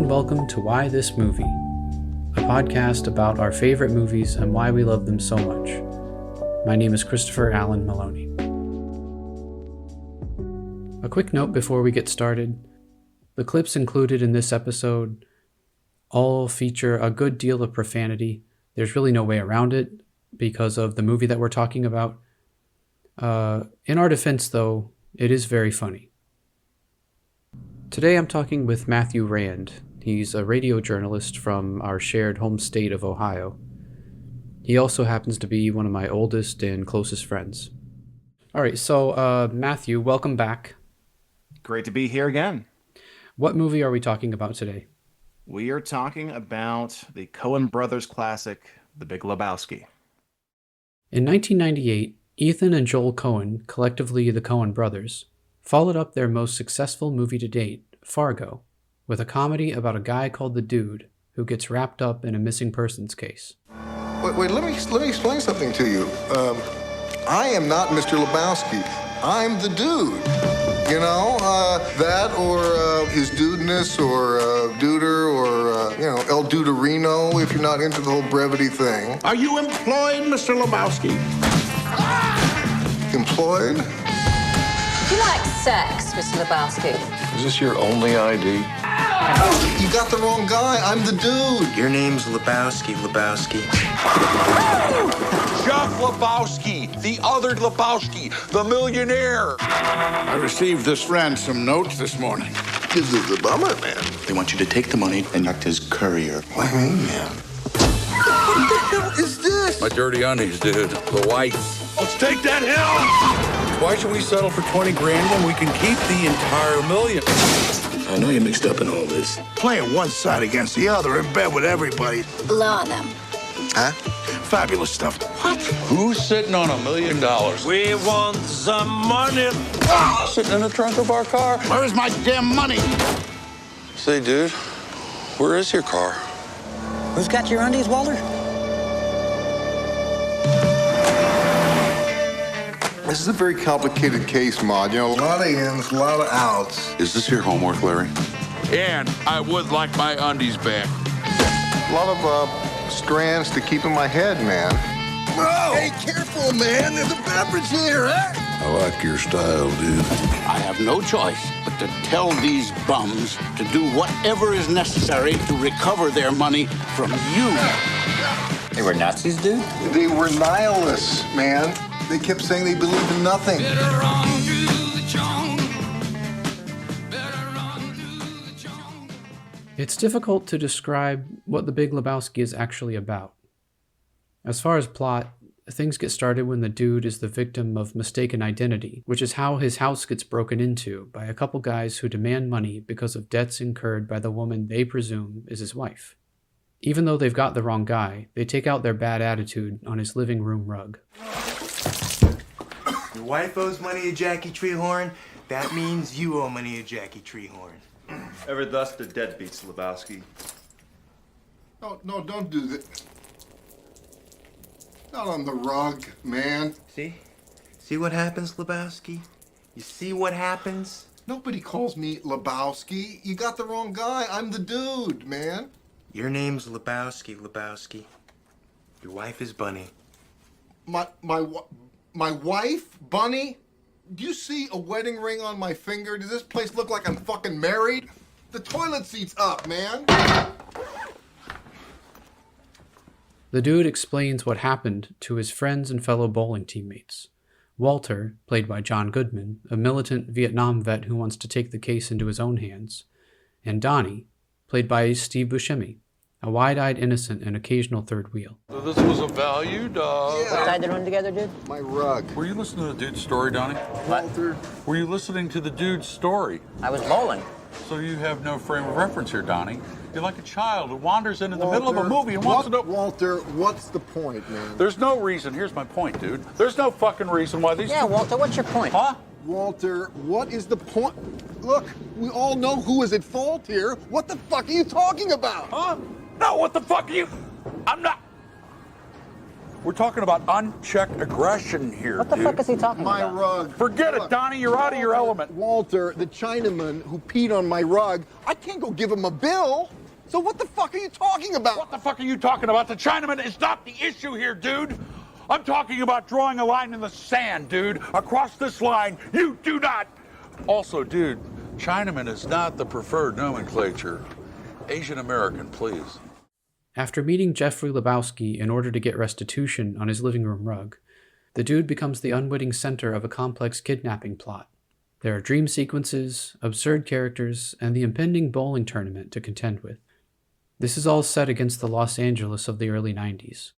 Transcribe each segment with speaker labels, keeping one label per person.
Speaker 1: and welcome to Why This Movie, a podcast about our favorite movies and why we love them so much. My name is Christopher Allen Maloney. A quick note before we get started. The clips included in this episode all feature a good deal of profanity. There's really no way around it because of the movie that we're talking about. In our defense, though, it is very funny. Today I'm talking with Matthew Rand. He's a radio journalist from our shared home state of Ohio. He also happens to be one of my oldest and closest friends. All right, so Matthew, welcome back.
Speaker 2: Great to be here again.
Speaker 1: What movie are we talking about today?
Speaker 2: We are talking about the Coen brothers classic, The Big Lebowski.
Speaker 1: In 1998, Ethan and Joel Coen, collectively the Coen brothers, followed up their most successful movie to date, Fargo, with a comedy about a guy called the Dude who gets wrapped up in a missing persons case.
Speaker 3: Wait, let me explain something to you. I am not Mr. Lebowski. I'm the Dude. You know, that or his dudeness or Duder or, El Duderino if you're not into the whole brevity thing.
Speaker 4: Are you employed, Mr. Lebowski?
Speaker 3: Employed?
Speaker 5: Do you like sex, Mr. Lebowski?
Speaker 6: Is this your only ID?
Speaker 3: You got the wrong guy. I'm the Dude.
Speaker 7: Your name's Lebowski.
Speaker 4: Jeff Lebowski, the other Lebowski, the millionaire. I received this ransom note this morning.
Speaker 3: This is a bummer, man.
Speaker 7: They want you to take the money and act as courier.
Speaker 3: What do you mean, man? What the hell is this?
Speaker 6: My dirty undies, dude. The whites.
Speaker 4: Let's take that hill.
Speaker 6: Why should we settle for 20 grand when we can keep the entire million?
Speaker 7: I know you're mixed up in all this.
Speaker 4: Playing one side against the other in bed with everybody.
Speaker 5: Blow on them.
Speaker 3: Huh?
Speaker 4: Fabulous stuff. What?
Speaker 6: Who's sitting on $1 million?
Speaker 4: We want some money.
Speaker 6: Sitting in the trunk of our car.
Speaker 4: Where's my damn money?
Speaker 6: Say, dude, where is your car?
Speaker 8: Who's got your undies, Walter?
Speaker 3: This is a very complicated case, Maud. You know, a lot of ins, a lot of outs.
Speaker 6: Is this your homework, Larry?
Speaker 4: And I would like my undies back.
Speaker 3: A lot of strands to keep in my head, man.
Speaker 4: Whoa! Hey, careful, man. There's a beverage here, huh?
Speaker 6: I like your style, dude.
Speaker 9: I have no choice but to tell these bums to do whatever is necessary to recover their money from you.
Speaker 7: They were Nazis, dude?
Speaker 3: They were nihilists, man. They kept saying they believed in nothing.
Speaker 1: It's difficult to describe what The Big Lebowski is actually about. As far as plot, things get started when the Dude is the victim of mistaken identity, which is how his house gets broken into by a couple guys who demand money because of debts incurred by the woman they presume is his wife. Even though they've got the wrong guy, they take out their bad attitude on his living room rug.
Speaker 7: Your wife owes money to Jackie Treehorn. That means you owe money to Jackie Treehorn.
Speaker 10: Ever thus the deadbeats, Lebowski.
Speaker 3: No, don't do that. Not on the rug, man.
Speaker 7: See what happens, Lebowski? You see what happens?
Speaker 3: Nobody calls me Lebowski. You got the wrong guy. I'm the Dude, man.
Speaker 7: Your name's Lebowski. Your wife is Bunny.
Speaker 3: My wife, Bunny? Do you see a wedding ring on my finger? Does this place look like I'm fucking married? The toilet seat's up, man.
Speaker 1: The Dude explains what happened to his friends and fellow bowling teammates. Walter, played by John Goodman, a militant Vietnam vet who wants to take the case into his own hands, and Donnie, played by Steve Buscemi, a wide-eyed innocent and occasional third wheel.
Speaker 6: So this was a value dog.
Speaker 8: What tied the room together, dude?
Speaker 3: My rug.
Speaker 6: Were you listening to the dude's story, Donnie?
Speaker 3: Walter.
Speaker 6: Were you listening to the dude's story?
Speaker 8: I was bowling.
Speaker 6: So you have no frame of reference here, Donnie. You're like a child who wanders into the middle of a movie and wants to know...
Speaker 3: Walter, what's the point, man?
Speaker 6: There's no reason. Here's my point, dude. There's no fucking reason why these...
Speaker 8: Yeah, Walter, what's your point?
Speaker 6: Huh?
Speaker 3: Walter, what is the point? Look, we all know who is at fault here. What the fuck are you talking about?
Speaker 6: Huh? No, what the fuck are you... I'm not... We're talking about unchecked aggression here,
Speaker 8: What the fuck is he talking
Speaker 3: My
Speaker 8: about?
Speaker 3: rug.
Speaker 6: Forget it, Donnie. You're out of your element.
Speaker 3: Walter, the Chinaman who peed on my rug, I can't go give him a bill. So what the fuck are you talking about?
Speaker 6: What the fuck are you talking about? The Chinaman is not the issue here, dude. I'm talking about drawing a line in the sand, dude. Across this line, you do not. Also, dude, Chinaman is not the preferred nomenclature. Asian American, please.
Speaker 1: After meeting Jeffrey Lebowski in order to get restitution on his living room rug, the dude becomes the unwitting center of a complex kidnapping plot. There are dream sequences, absurd characters, and the impending bowling tournament to contend with. This is all set against the Los Angeles of the early 90s.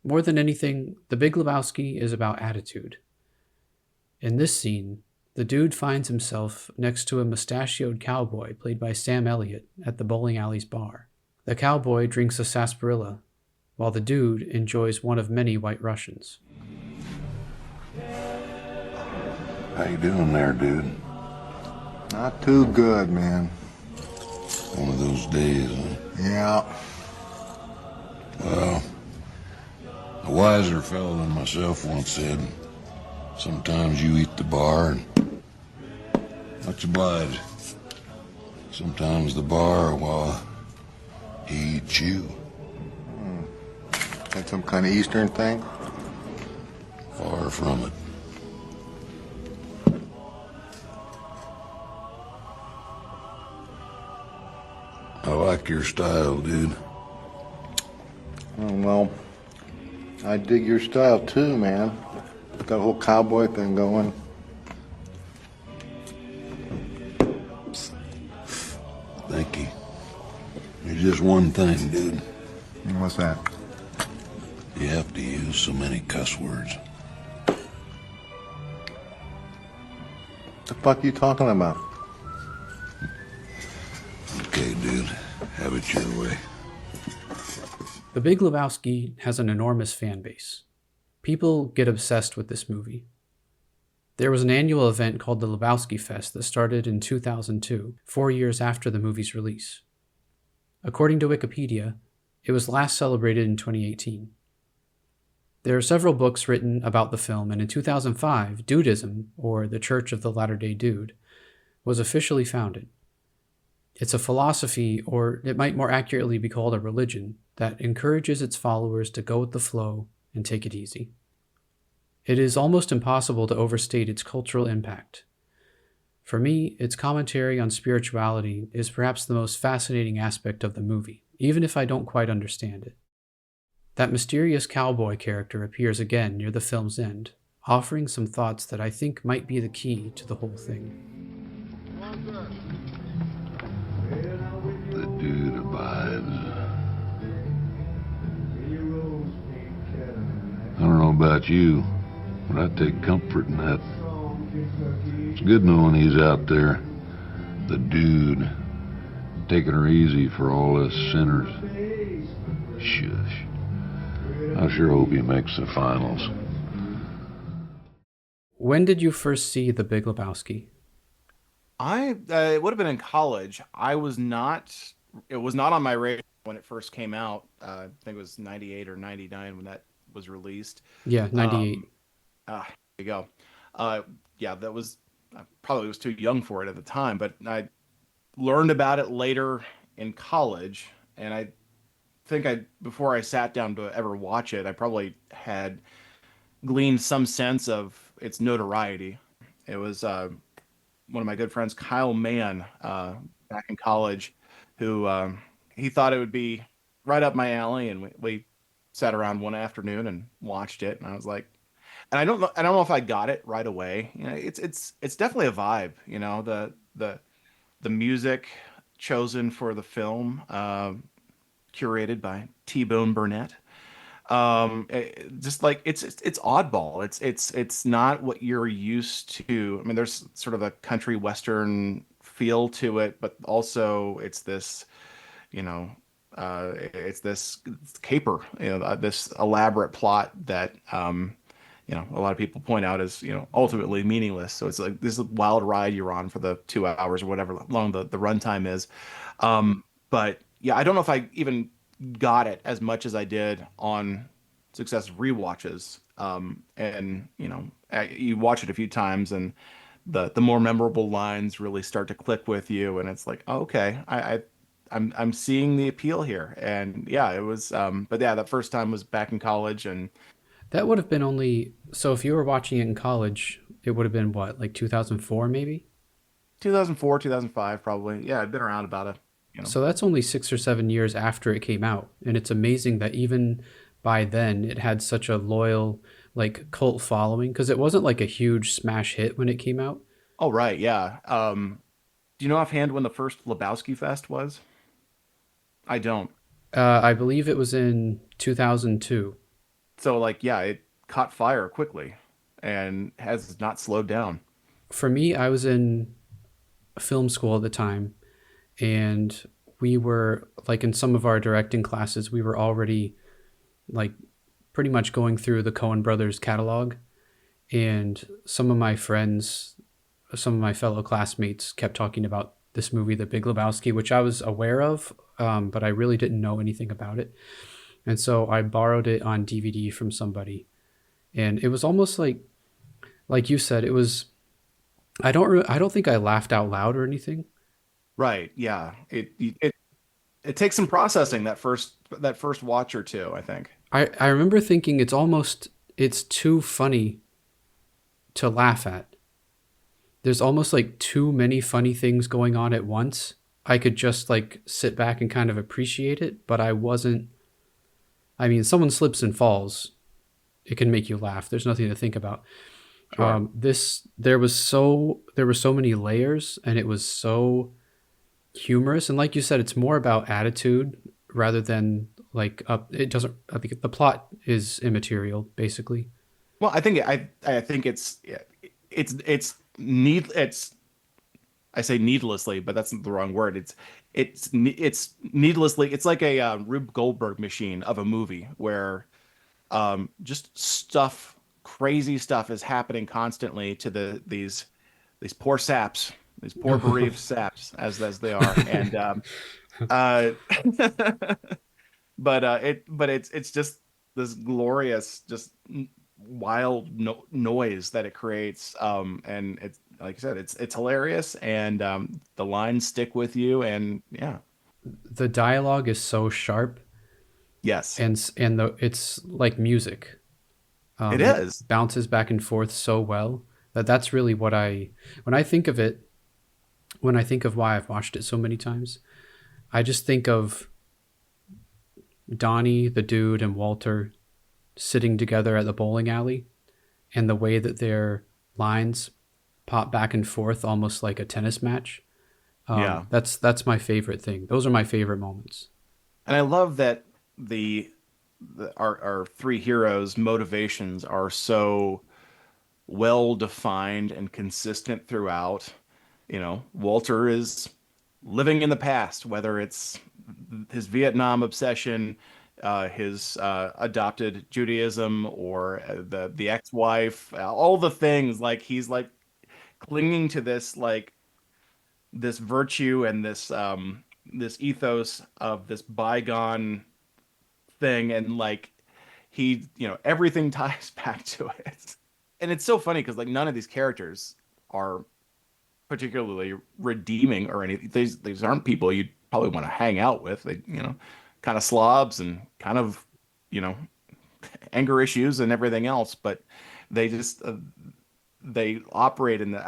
Speaker 1: More than anything, The Big Lebowski is about attitude. In this scene, the dude finds himself next to a mustachioed cowboy played by Sam Elliott at the bowling alley's bar. The cowboy drinks a sarsaparilla, while the dude enjoys one of many White Russians.
Speaker 9: How you doing there, dude?
Speaker 3: Not too good, man.
Speaker 9: One of those days, huh?
Speaker 3: Yeah.
Speaker 9: Well, a wiser fellow than myself once said, sometimes you eat the bar and much obliged. Sometimes the bar, well, he eats you.
Speaker 3: That some kind of Eastern thing?
Speaker 9: Far from it. I like your style, dude.
Speaker 3: Oh, well, I dig your style too, man. Got a whole cowboy thing going.
Speaker 9: Thank you. There's just one thing, dude.
Speaker 3: What's that?
Speaker 9: You have to use so many cuss words.
Speaker 3: The fuck you talking about?
Speaker 9: Okay, dude. Have it your way.
Speaker 1: The Big Lebowski has an enormous fan base. People get obsessed with this movie. There was an annual event called the Lebowski Fest that started in 2002, 4 years after the movie's release. According to Wikipedia, it was last celebrated in 2018. There are several books written about the film, and in 2005, Dudism, or the Church of the Latter-day Dude, was officially founded. It's a philosophy, or it might more accurately be called a religion, that encourages its followers to go with the flow and take it easy. It is almost impossible to overstate its cultural impact. For me, its commentary on spirituality is perhaps the most fascinating aspect of the movie, even if I don't quite understand it. That mysterious cowboy character appears again near the film's end, offering some thoughts that I think might be the key to the whole thing.
Speaker 9: The dude abides. I don't know about you, but I take comfort in that. It's good knowing he's out there, the dude, taking her easy for all us sinners. Shush. I sure hope he makes the finals.
Speaker 1: When did you first see The Big Lebowski?
Speaker 2: It would have been in college. It was not on my radar when it first came out. I think it was 98 or 99 when that was released.
Speaker 1: Yeah, 98.
Speaker 2: There you go. Yeah, that was, I probably was too young for it at the time, but I learned about it later in college, and I think before I sat down to ever watch it, I probably had gleaned some sense of its notoriety. It was one of my good friends, Kyle Mann, back in college, who he thought it would be right up my alley, and we sat around one afternoon and watched it, and I was like, and I don't know if I got it right away. You know, it's definitely a vibe. You know, the music chosen for the film, curated by T-Bone Burnett. Just like it's oddball. It's not what you're used to. I mean, there's sort of a country western feel to it, but also it's this, you know, it's this caper, you know, this elaborate plot that, you know, a lot of people point out as, you know, ultimately meaningless. So it's like this wild ride you're on for the 2 hours or whatever long the runtime is. But yeah, I don't know if I even got it as much as I did on successive rewatches. And you watch it a few times, and the more memorable lines really start to click with you, and it's like, oh, okay, I'm seeing the appeal here. And yeah, it was. But yeah, that first time was back in college, and
Speaker 1: That would have been only so if you were watching it in college, it would have been what, like 2004 maybe?
Speaker 2: 2004, 2005, probably. Yeah, I'd been around about
Speaker 1: So that's only 6 or 7 years after it came out, and it's amazing that even by then it had such a loyal like cult following because it wasn't like a huge smash hit when it came out.
Speaker 2: Oh, right, yeah. Do you know offhand when the first Lebowski Fest was? I don't.
Speaker 1: I believe it was in 2002.
Speaker 2: So, like, yeah, it caught fire quickly and has not slowed down.
Speaker 1: For me, I was in film school at the time, and we were like in some of our directing classes, we were already like pretty much going through the Coen brothers catalog, and some of my friends, some of my fellow classmates kept talking about this movie, The Big Lebowski, which I was aware of, but I really didn't know anything about it. And so I borrowed it on DVD from somebody, and it was almost like you said, it was. I don't think I laughed out loud or anything.
Speaker 2: Right, yeah. It takes some processing that first watch or two, I think.
Speaker 1: I remember thinking it's too funny to laugh at. There's almost like too many funny things going on at once. I could just like sit back and kind of appreciate it, but I wasn't. I mean, someone slips and falls, it can make you laugh. There's nothing to think about.
Speaker 2: Sure.
Speaker 1: There were so many layers, and it was so humorous. And like you said, it's more about attitude rather than like it doesn't. I think the plot is immaterial, basically.
Speaker 2: Well, I think it's I say needlessly, but that's the wrong word. It's needlessly. It's like a Rube Goldberg machine of a movie where just crazy stuff is happening constantly to these poor saps, these poor bereaved saps, as they are, and uh, but it's just this glorious, just wild noise that it creates, and it's like I said, it's hilarious, and the lines stick with you, and yeah,
Speaker 1: The dialogue is so sharp,
Speaker 2: yes,
Speaker 1: and it's like music.
Speaker 2: it is.
Speaker 1: It bounces back and forth so well that's really what when I think of it, when I think of why I've watched it so many times, I just think of Donnie, the dude, and Walter sitting together at the bowling alley, and the way that their lines pop back and forth almost like a tennis match.
Speaker 2: Yeah,
Speaker 1: that's my favorite thing. Those are my favorite moments.
Speaker 2: and I love that our three heroes' motivations are so well defined and consistent throughout. Walter is living in the past, whether it's his Vietnam obsession, his adopted Judaism, or the ex-wife, all the things, like he's like clinging to this virtue and this ethos of this bygone thing, and like everything ties back to it. And it's so funny because like none of these characters are particularly redeeming or anything. These aren't people you'd probably want to hang out with. They, kind of slobs and kind of, you know, anger issues and everything else, but they just they operate in the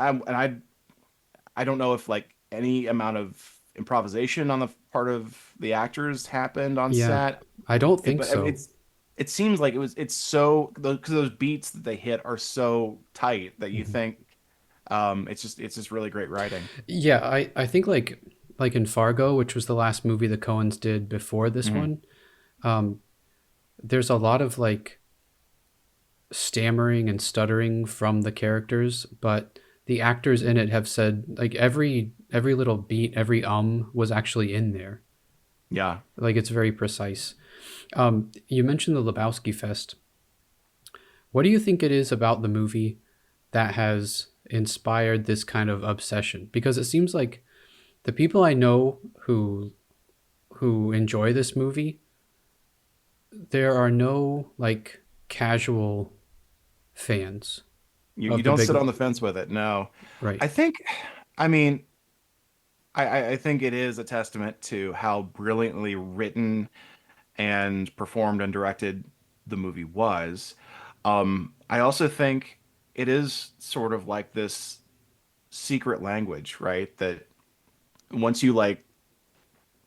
Speaker 2: I don't know if like any amount of improvisation on the part of the actors happened on set.
Speaker 1: I don't think
Speaker 2: but
Speaker 1: so.
Speaker 2: It seems like it's so, because those beats that they hit are so tight that you think it's just really great writing.
Speaker 1: Yeah, I think like in Fargo, which was the last movie the Coens did before this one, there's a lot of like stammering and stuttering from the characters, but the actors in it have said like every little beat, every was actually in there.
Speaker 2: Yeah.
Speaker 1: Like it's very precise. You mentioned the Lebowski Fest. What do you think it is about the movie that has inspired this kind of obsession? Because it seems like the people I know who enjoy this movie there are no like casual fans
Speaker 2: You
Speaker 1: of the
Speaker 2: don't
Speaker 1: Big
Speaker 2: sit on the fence with it. No,
Speaker 1: right.
Speaker 2: I think, I mean, I think it is a testament to how brilliantly written and performed and directed the movie was. I also think it is sort of like this secret language, right? That once you like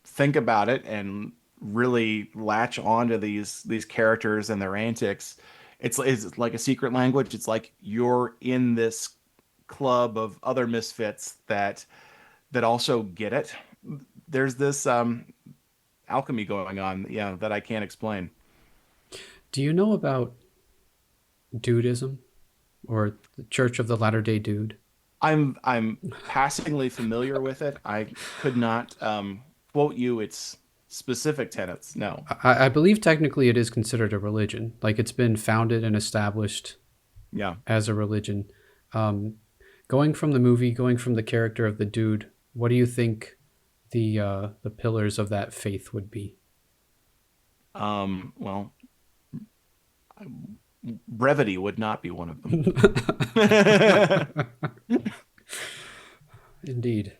Speaker 2: think about it and really latch onto these characters and their antics, it's like a secret language. It's like you're in this club of other misfits that also get it. There's this alchemy going on, yeah, that I can't explain.
Speaker 1: Do you know about dudism or the Church of the Latter-day Dude?
Speaker 2: I'm passingly familiar with it. I could not quote you its specific tenets. No.
Speaker 1: I believe technically it is considered a religion. Like it's been founded and established
Speaker 2: Yeah.
Speaker 1: as a religion. Going from the movie, going from the character of the dude, what do you think the pillars of that faith would be?
Speaker 2: Well, brevity would not be one of them.
Speaker 1: Indeed.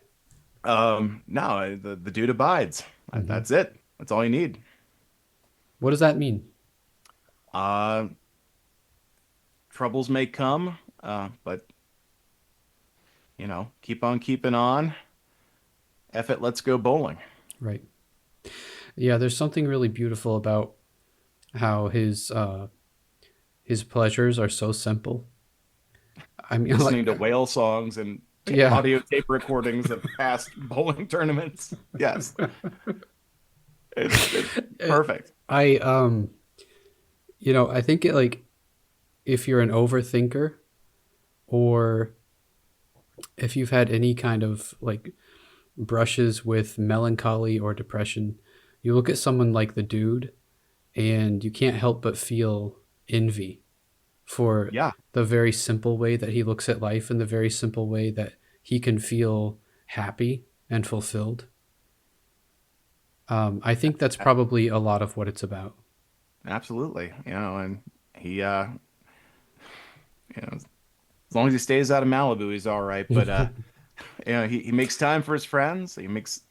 Speaker 2: No, the dude abides. That's it. That's all you need.
Speaker 1: What does that mean?
Speaker 2: Troubles may come, but keep on keeping on. F it, let's go bowling.
Speaker 1: Right. Yeah, there's something really beautiful about how his pleasures are so simple. I mean,
Speaker 2: Listening to whale songs and audio tape recordings of past bowling tournaments. Yes. It's perfect.
Speaker 1: I think it, like, if you're an overthinker or if you've had any kind of like brushes with melancholy or depression, you look at someone like the dude and you can't help but feel envy for the very simple way that he looks at life and the very simple way that he can feel happy and fulfilled. I think that's probably a lot of what it's about.
Speaker 2: Absolutely. And he, as long as he stays out of Malibu, he's all right. But, he makes time for his friends. He makes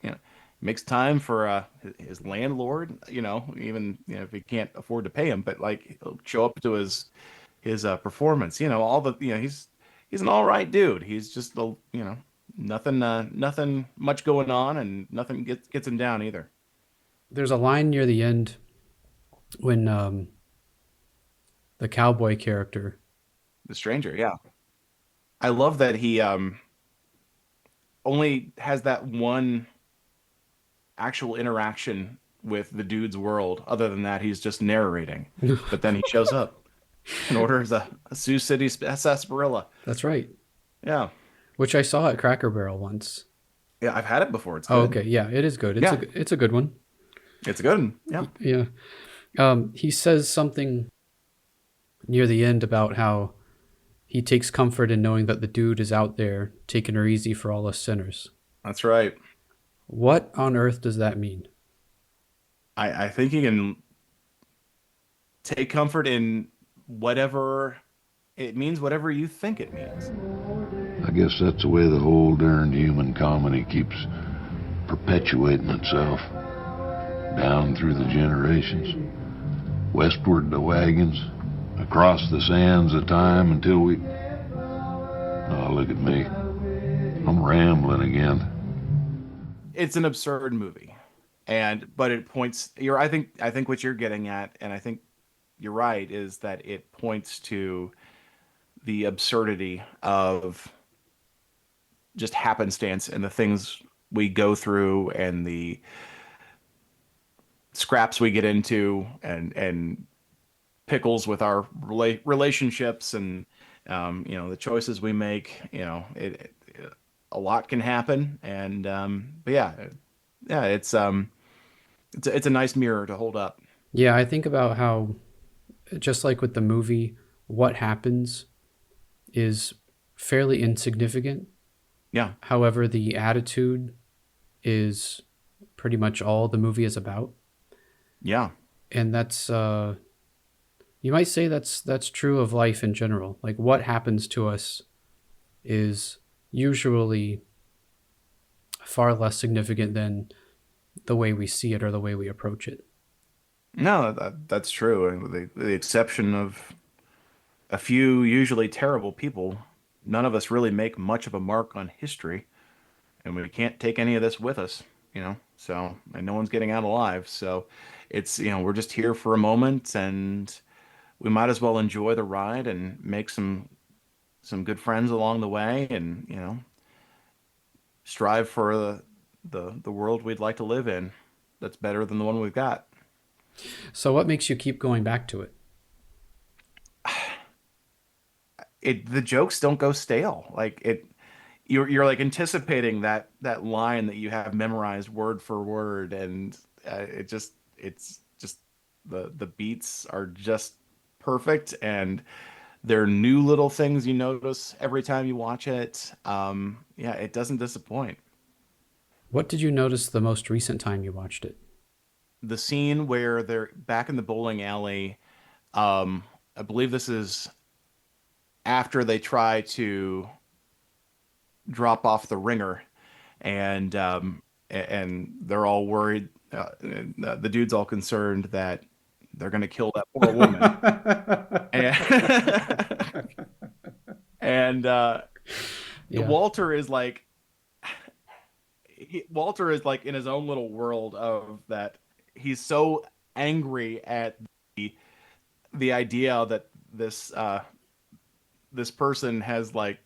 Speaker 2: time for his landlord, even if he can't afford to pay him, but like he'll show up to his performance, all the, he's an all right dude. He's just nothing much going on, and nothing gets him down either.
Speaker 1: There's a line near the end when the cowboy character,
Speaker 2: the stranger, I love that he only has that one actual interaction with the dude's world. Other than that, he's just narrating. But then he shows up and orders a Sioux City sarsaparilla.
Speaker 1: That's right.
Speaker 2: Yeah.
Speaker 1: Which I saw at Cracker Barrel once.
Speaker 2: Yeah, I've had it before. It's good.
Speaker 1: Oh, okay. Yeah, it is good. It's a good one.
Speaker 2: It's a good one. Yeah.
Speaker 1: Yeah. He says something near the end about how he takes comfort in knowing that the dude is out there taking her easy for all us sinners.
Speaker 2: That's right.
Speaker 1: What on earth does that mean?
Speaker 2: I think you can take comfort in whatever it means, whatever you think it means.
Speaker 9: I guess that's the way the whole darned human comedy keeps perpetuating itself down through the generations, westward the wagons, across the sands of time until we... Oh, look at me. I'm rambling again.
Speaker 2: It's an absurd movie, but it points. I think what you're getting at, and I think you're right, is that it points to the absurdity of just happenstance and the things we go through and the scraps we get into and pickles with our relationships and the choices we make. A lot can happen, and but it's a nice mirror to hold up.
Speaker 1: Yeah, I think about how, just like with the movie, what happens is fairly insignificant.
Speaker 2: Yeah.
Speaker 1: However, the attitude is pretty much all the movie is about.
Speaker 2: Yeah.
Speaker 1: And that's you might say that's true of life in general. Like what happens to us is usually far less significant than the way we see it or the way we approach it.
Speaker 2: No, that's true. And with the exception of a few usually terrible people, none of us really make much of a mark on history, and we can't take any of this with us, you know. So, and no one's getting out alive. So, it's, you know, we're just here for a moment, and we might as well enjoy the ride and make some good friends along the way, and you know, strive for the world we'd like to live in that's better than the one we've got.
Speaker 1: So what makes you keep going back to it?
Speaker 2: The jokes don't go stale. Like you're like anticipating that line that you have memorized word for word, and it's just the beats are just perfect, and there are new little things you notice every time you watch it. Yeah, it doesn't disappoint.
Speaker 1: What did you notice the most recent time you watched it?
Speaker 2: The scene where they're back in the bowling alley, I believe this is after they try to drop off the ringer, and they're all worried. The dude's all concerned that they're going to kill that poor woman, and
Speaker 1: Yeah.
Speaker 2: Walter is like in his own little world of that. He's so angry at the idea that this person has, like,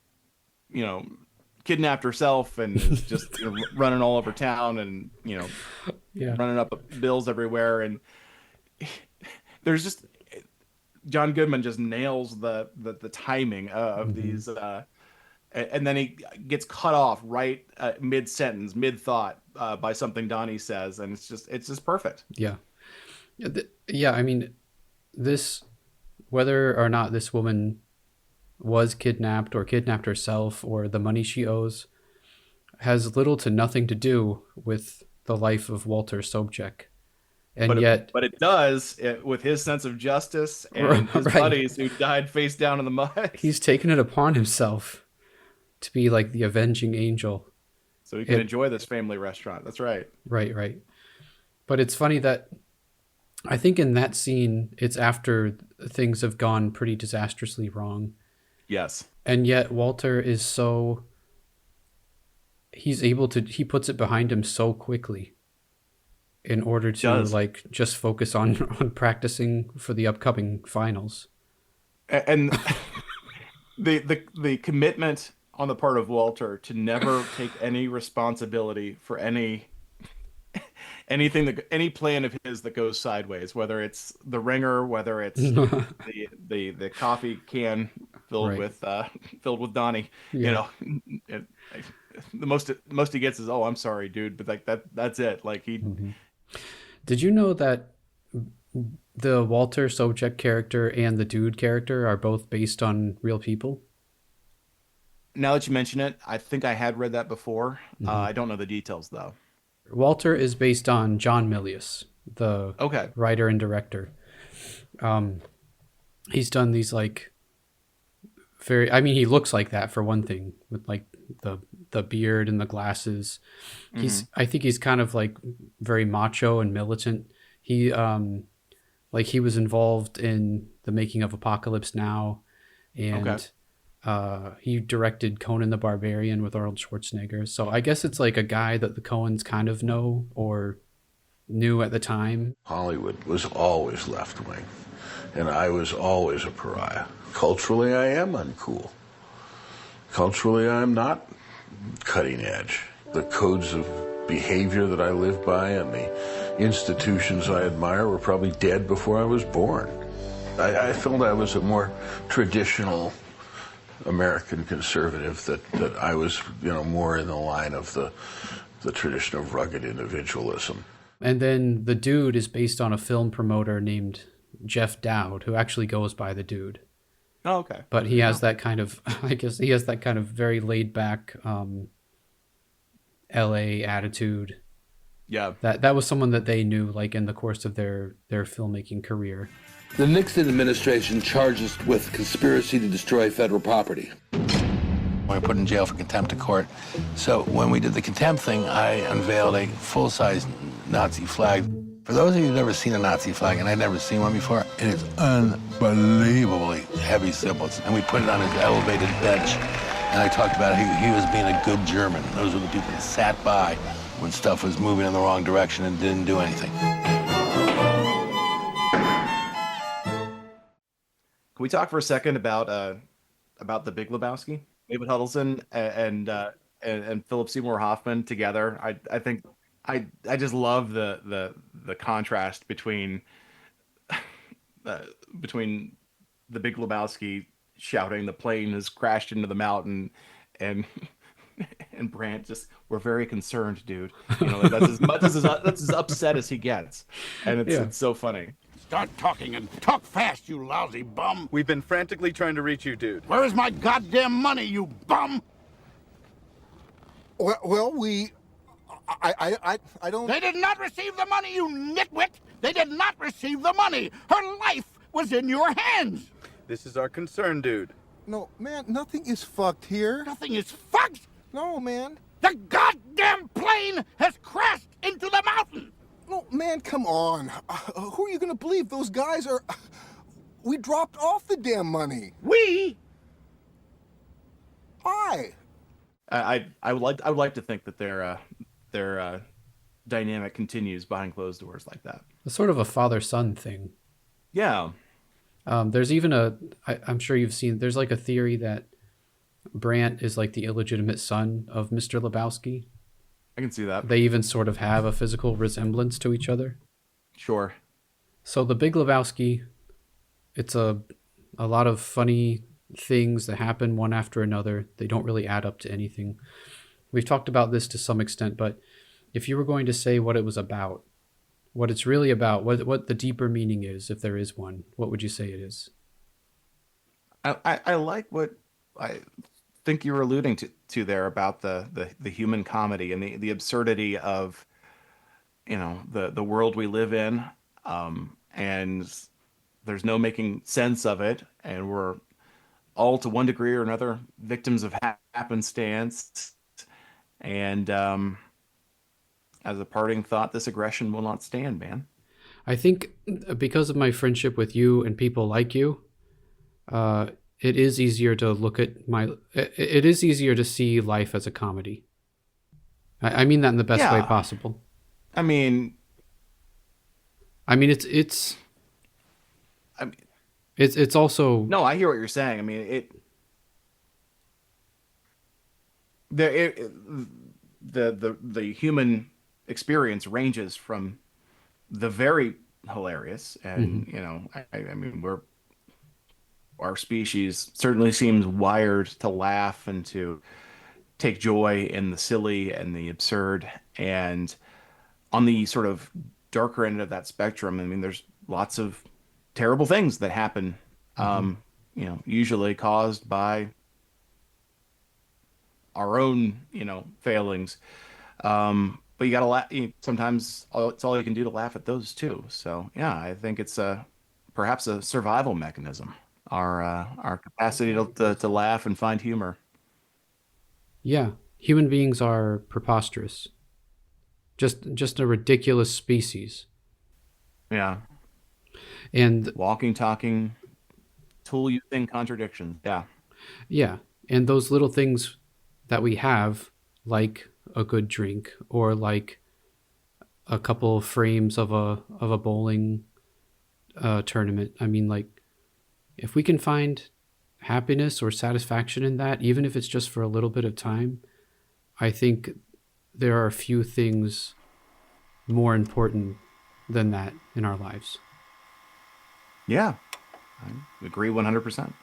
Speaker 2: you know, kidnapped herself and is just, you know, running all over town, and, you know,
Speaker 1: Yeah.
Speaker 2: running up bills everywhere. And there's just, John Goodman just nails the timing of these, and then he gets cut off right mid sentence, mid thought, by something Donnie says, and it's just perfect.
Speaker 1: Yeah. Yeah, I mean, this, whether or not this woman was kidnapped or kidnapped herself or the money she owes, has little to nothing to do with the life of Walter Sobchak. And
Speaker 2: but it does, with his sense of justice and his
Speaker 1: Right.
Speaker 2: buddies who died face down in the mud.
Speaker 1: He's taken it upon himself to be like the avenging angel.
Speaker 2: So he can enjoy this family restaurant. That's right.
Speaker 1: Right. But it's funny that I think in that scene, it's after things have gone pretty disastrously wrong.
Speaker 2: Yes.
Speaker 1: And yet Walter is so, he puts it behind him so quickly in order to like just focus on practicing for the upcoming finals. And
Speaker 2: the commitment on the part of Walter to never take any responsibility for anything any plan of his that goes sideways, whether it's the ringer, whether it's the coffee can filled with Donnie.
Speaker 1: Yeah.
Speaker 2: You know, the most he gets is, "Oh, I'm sorry, dude," but like that's it. Like he.
Speaker 1: Did you know that the Walter Sobchak character and the dude character are both based on real people?
Speaker 2: Now that you mention it, I think I had read that before. I don't know the details though.
Speaker 1: Walter is based on John Milius, the writer and director. He's done these like he looks like that for one thing, with like the beard and the glasses. I think he's kind of like very macho and militant. He he was involved in the making of Apocalypse Now, and he directed Conan the Barbarian with Arnold Schwarzenegger. So I guess it's like a guy that the Coens kind of know or knew at the time.
Speaker 11: Hollywood was always left-wing, and I was always a pariah. Culturally, I am uncool. Culturally, I'm not cutting edge. The codes of behavior that I live by and the institutions I admire were probably dead before I was born. I felt I was a more traditional American conservative, that I was, more in the line of the tradition of rugged individualism.
Speaker 1: And then the dude is based on a film promoter named Jeff Dowd, who actually goes by the dude.
Speaker 2: Oh, okay.
Speaker 1: But he has that kind of, I guess he has that kind of very laid back LA attitude.
Speaker 2: Yeah.
Speaker 1: That was someone that they knew, like, in the course of their filmmaking career.
Speaker 12: The Nixon administration charged us with conspiracy to destroy federal property.
Speaker 13: We were put in jail for contempt of court. So when we did the contempt thing, I unveiled a full-size Nazi flag. For those of you who've never seen a Nazi flag, and I'd never seen one before, it is unbelievably heavy symbols. And we put it on his elevated bench. And I talked about how he was being a good German. Those were the people that sat by when stuff was moving in the wrong direction and didn't do anything.
Speaker 2: Can we talk for a second about the Big Lebowski? David Huddleston and Philip Seymour Hoffman together. I think I just love the contrast between the Big Lebowski shouting the plane has crashed into the mountain, and Brandt just, we're very concerned, dude. You know, like, that's as upset as he gets, and it's so funny.
Speaker 6: Start talking and talk fast, you lousy bum.
Speaker 10: We've been frantically trying to reach you, dude.
Speaker 6: Where is my goddamn money, you bum?
Speaker 3: Well, I don't...
Speaker 6: They did not receive the money, you nitwit! They did not receive the money! Her life was in your hands!
Speaker 10: This is our concern, dude.
Speaker 3: No, man, nothing is fucked here.
Speaker 6: Nothing is fucked!
Speaker 3: No, man.
Speaker 6: The goddamn plane has crashed into the mountain!
Speaker 3: No, man, come on. Who are you going to believe? Those guys are... We dropped off the damn money.
Speaker 6: We?
Speaker 3: I
Speaker 2: would like to think that their dynamic continues behind closed doors like that.
Speaker 1: It's sort of a father-son thing.
Speaker 2: Yeah.
Speaker 1: There's even I'm sure you've seen, there's like a theory that Brandt is like the illegitimate son of Mr. Lebowski.
Speaker 2: I can see that.
Speaker 1: They even sort of have a physical resemblance to each other.
Speaker 2: Sure.
Speaker 1: So the Big Lebowski, it's a lot of funny things that happen one after another. They don't really add up to anything. We've talked about this to some extent, but if you were going to say what it was about, what it's really about, what the deeper meaning is, if there is one, what would you say it is?
Speaker 2: I like what I think you were alluding to there about the human comedy and the absurdity of, you know, the world we live in, and there's no making sense of it, and we're all to one degree or another victims of happenstance, and as a parting thought, this aggression will not stand, man.
Speaker 1: I think because of my friendship with you and people like you, it is easier to look at it is easier to see life as a comedy. I mean that in the best way possible.
Speaker 2: I mean,
Speaker 1: it's also...
Speaker 2: No, I hear what you're saying. I mean, the human experience ranges from the very hilarious and you know, I mean, our species certainly seems wired to laugh and to take joy in the silly and the absurd, and on the sort of darker end of that spectrum, I mean, there's lots of terrible things that happen, you know, usually caused by our own, you know, failings. But you gotta laugh. Sometimes it's all you can do to laugh at those too. So yeah, I think it's perhaps a survival mechanism. Our capacity to laugh and find humor.
Speaker 1: Yeah, human beings are preposterous. Just a ridiculous species.
Speaker 2: Yeah.
Speaker 1: And
Speaker 2: walking, talking, tool using contradictions. Yeah.
Speaker 1: Yeah, and those little things that we have, like a good drink or like a couple of frames of a bowling tournament. I mean, like, if we can find happiness or satisfaction in that, even if it's just for a little bit of time, I think there are few things more important than that in our lives.
Speaker 2: Yeah, I agree 100%.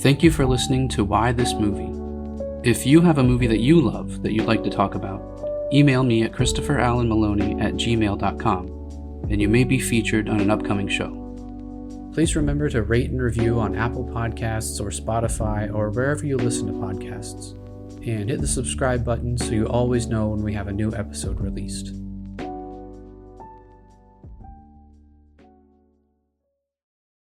Speaker 1: Thank you for listening to Why This Movie. If you have a movie that you love that you'd like to talk about, email me at christopherallenmaloney@gmail.com, and you may be featured on an upcoming show. Please remember to rate and review on Apple Podcasts or Spotify or wherever you listen to podcasts. And hit the subscribe button so you always know when we have a new episode released.